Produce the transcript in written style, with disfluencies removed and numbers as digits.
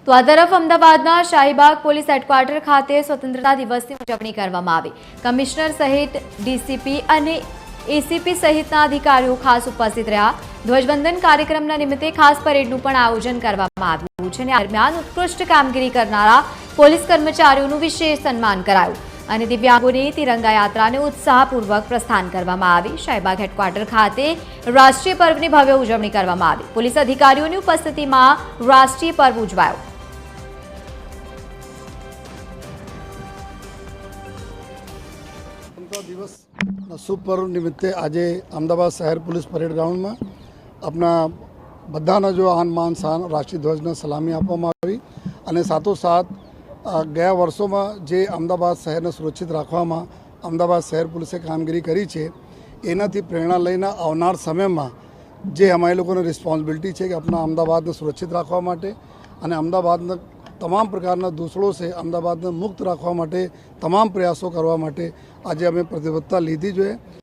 તો આ તરફ અમદાવાદના શાહીબાગ પોલીસ હેડક્વાર્ટર ખાતે સ્વતંત્રતા દિવસની ઉજવણી કરવામાં આવી। કમિશનર સહિત ડીસીપી અને એસીપી સહિતના અધિકારીઓ ખાસ ઉપસ્થિત રહ્યા। ધ્વજવંદન કાર્યક્રમના નિમિત્તે ખાસ પરેડનું પણ આયોજન કરવામાં આવ્યું છે અને આ દરમિયાન ઉત્કૃષ્ટ કામગીરી કરનારા પોલીસ કર્મચારીઓનું વિશેષ સન્માન કરાયું અને દિવ્યાંગોની તિરંગા યાત્રાને ઉત્સાહપૂર્વક પ્રસ્થાન કરવામાં આવી। શાહીબાગ હેડક્વાર્ટર ખાતે રાષ્ટ્રીય પર્વની ભવ્ય ઉજવણી કરવામાં આવી। પોલીસ અધિકારીઓની ઉપસ્થિતિમાં રાષ્ટ્રીય પર્વ ઉજવાયો। દિવસ શુભ પર્વ નિમિત્તે આજે અમદાવાદ શહેર પોલીસ પરેડ ગ્રાઉન્ડમાં આપણા બધાના જો આન માન શાન રાષ્ટ્રીય ધ્વજને સલામી આપવામાં આવી અને સાથોસાથ ગયા વર્ષોમાં જે અમદાવાદ શહેરને સુરક્ષિત રાખવામાં અમદાવાદ શહેર પોલીસે કામગીરી કરી છે એનાથી પ્રેરણા લઈને આવનાર સમયમાં જે અમારી લોકોની રિસ્પોન્સિબિલિટી છે કે આપણા અમદાવાદને સુરક્ષિત રાખવા માટે અને અમદાવાદના તમામ પ્રકારના દૂષણો છે અમદાવાદને મુક્ત રાખવા માટે તમામ પ્રયાસો કરવા માટે આજે અમે પ્રતિબદ્ધતા લીધી જોઈએ।